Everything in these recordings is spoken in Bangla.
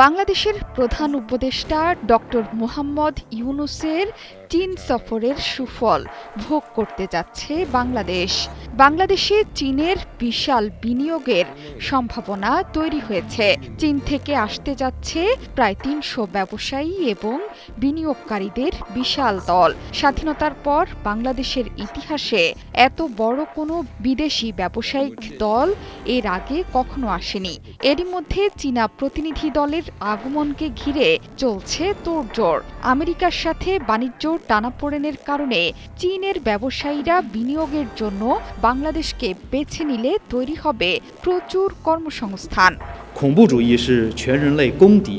বাংলাদেশের প্রধান উপদেষ্টা ডক্টর মোহাম্মদ ইউনূসের চীন সফরের সুফল ভোগ করতে যাচ্ছে বাংলাদেশ। বাংলাদেশে চীনের বিশাল বিনিয়োগের সম্ভাবনা তৈরি হয়েছে। চীন থেকে আসতে যাচ্ছে প্রায় ৩০০ ব্যবসায়ী এবং বিনিয়োগকারীদের বিশাল দল। স্বাধীনতার পর বাংলাদেশের ইতিহাসে এত বড় কোনো বিদেশি ব্যবসায়িক দল এর আগে কখনো আসেনি। এরই মধ্যে চীনা প্রতিনিধি দলের আগমনকে ঘিরে চলছে তোড়জোড়। আমেরিকার সাথে বাণিজ্য টানাপোড়েনের কারণে চীনের ব্যবসায়ীরা বিনিয়োগের জন্য বাংলাদেশকে বেছে নিলে তৈরি হবে প্রচুর কর্মসংস্থান। 恐怖主义是全人类公敌。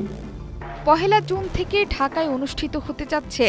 পহেলা জুন থেকে ঢাকায় অনুষ্ঠিত হতে যাচ্ছে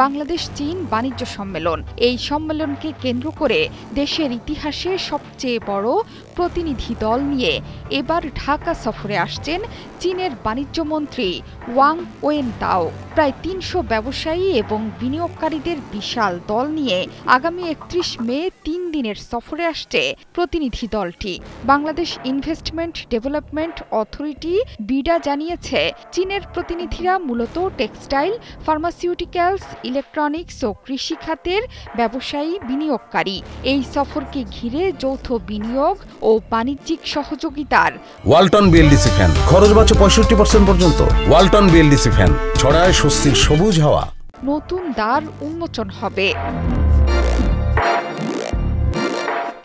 বাংলাদেশ চীন বাণিজ্য সম্মেলন। এই সম্মেলনকে কেন্দ্র করে দেশের ইতিহাসে সবচেয়ে বড় প্রতিনিধি দল নিয়ে এবার ঢাকা সফরে আসছেন চীনের বাণিজ্যমন্ত্রী ওয়াং ওয়েনতাও। প্রায় ৩০০ ব্যবসায়ী এবং বিনিয়োগকারীদের বিশাল দল নিয়ে আগামী ৩১ মে ৩ দিনের সফরে আসছে প্রতিনিধি দলটি। Bangladesh investment development authority BIDA জানিয়েছে, চীনের প্রতিনিধিরা মূলত টেক্সটাইল, ফার্মাসিউটিক্যালস, ইলেকট্রনিক্স ও কৃষি খাতের ব্যবসায়ী বিনিয়োগকারী। এই সফরকে ঘিরে যৌথ বিনিয়োগ ও বাণিজ্যিক সহযোগিতার ওয়ালটন বিএলডিসি ফ্যান খরচ বাঁচে ৬৫% পর্যন্ত। ওয়ালটন বিএলডিসি ফ্যান ছড়ায় স্বস্তির সবুজ হাওয়া। নতুন দ্বার উন্মোচন হবে।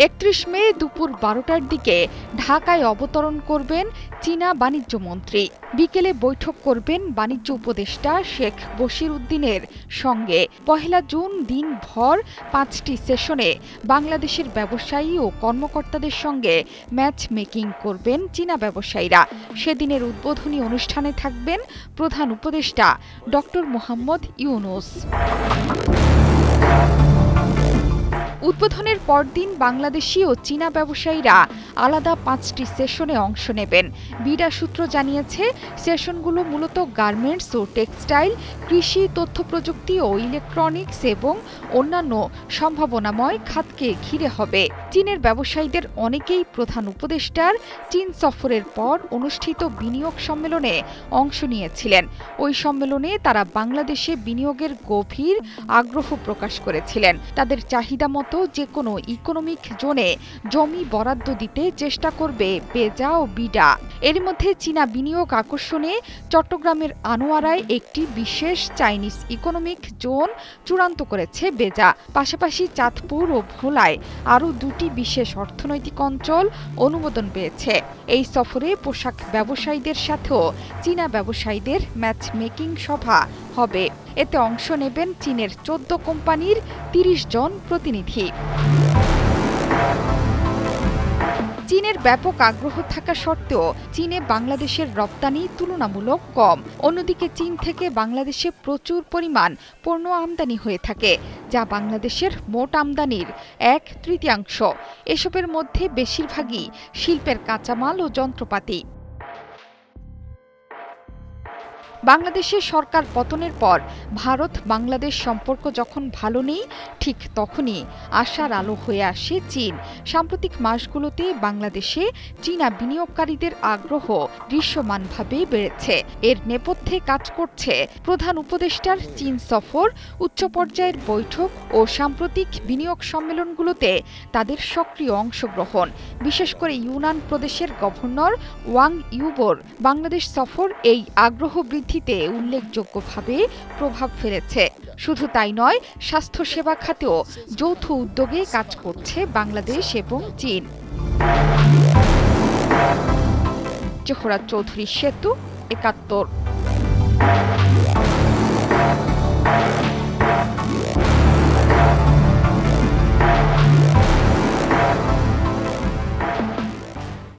৩১ মে দুপুর ১২টার দিকে ঢাকায় অবতরণ করবেন চীনা বাণিজ্য মন্ত্রী। বিকেলে বৈঠক করবেন বাণিজ্য উপদেষ্টা শেখ বশির উদ্দিনের সঙ্গে। পহেলা জুন দিনভর ৫টি সেশনে বাংলাদেশের ব্যবসায়ী ও কর্মকর্তাদের সঙ্গে ম্যাচ মেকিং করবেন চীনা ব্যবসায়ীরা। সেদিনের উদ্বোধনী অনুষ্ঠানে থাকবেন প্রধান উপদেষ্টা ডক্টর মোহাম্মদ ইউনূস। উদ্বোধনের পরদিন বাংলাদেশি ও চীনা ব্যবসায়ীরা আলাদা ৫টি সেশনে অংশ নেবেন। বিডা সূত্র জানিয়েছে, সেশনগুলো মূলত গার্মেন্টস ও টেক্সটাইল, কৃষি, তথ্য প্রযুক্তি ও ইলেকট্রনিক্স এবং অন্যান্য সম্ভাবনাময় খাতকে ঘিরে হবে। চীনের ব্যবসায়ীদের অনেকেই প্রধান উপদেষ্টার চীন সফরের পর অনুষ্ঠিত বিনিয়োগ সম্মেলনে অংশ নিয়েছিলেন। ওই সম্মেলনে তারা বাংলাদেশে বিনিয়োগের গভীর আগ্রহ প্রকাশ করেছিলেন। তাদের চাহিদা মতো যে কোনো ইকোনমিক জোনে জমি বরাদ্দ দিতে চেষ্টা করবে বেজা ও বিডা। এর মধ্যে চীনা বিনিয়োগ আকর্ষণে চট্টগ্রামের আনোয়ারায় একটি বিশেষ চাইনিজ ইকোনমিক জোন চূড়ান্ত করেছে বেজা। পাশাপাশি চাঁদপুর ও ভোলায় আরও ২টি বিশেষ অর্থনৈতিক অঞ্চল অনুমোদন পেয়েছে। এই সফরে পোশাক ব্যবসায়ীদের সাথেও চীনা ব্যবসায়ীদের ম্যাচ মেকিং সভা হবে। এতে অংশ নেবেন চীনের ১৪ কোম্পানির ৩০ জন প্রতিনিধি। চীনের ব্যাপক আগ্রহ থাকা সত্ত্বেও চীনে বাংলাদেশের রপ্তানি তুলনামূলক কম। অন্যদিকে চীন থেকে বাংলাদেশে প্রচুর পরিমাণ পণ্য আমদানি হয়ে থাকে, যা বাংলাদেশের মোট আমদানির ১/৩ এসবের মধ্যে বেশিরভাগই শিল্পের কাঁচামাল ও যন্ত্রপাতি। বাংলাদেশের সরকার পতনের পর ভারত বাংলাদেশ সম্পর্ক যখন ভালো নেই, ঠিক তখনই আশার আলো হয়ে আসে চীন। সাম্প্রতিক মাসগুলোতে বাংলাদেশে চীনা বিনিয়োগকারীদের আগ্রহ দৃশ্যমানভাবে বেড়েছে। এর নেপথ্যে কাজ করছে প্রধান উপদেষ্টার চীন সফর, উচ্চ পর্যায়ের বৈঠক ও সাম্প্রতিক বিনিয়োগ সম্মেলনগুলোতে তাদের সক্রিয় অংশগ্রহণ। বিশেষ করে ইউনান প্রদেশের গভর্নর ওয়াং ইউবোর বাংলাদেশ সফর এই আগ্রহ বৃদ্ধিতে উল্লেখযোগ্যভাবে প্রভাব ফেলেছে। শুধু তাই নয়, স্বাস্থ্যসেবা খাতেও যৌথ উদ্যোগে কাজ করছে বাংলাদেশ এবং চীন। জোহরা চৌধুরী সেতু, ৭১।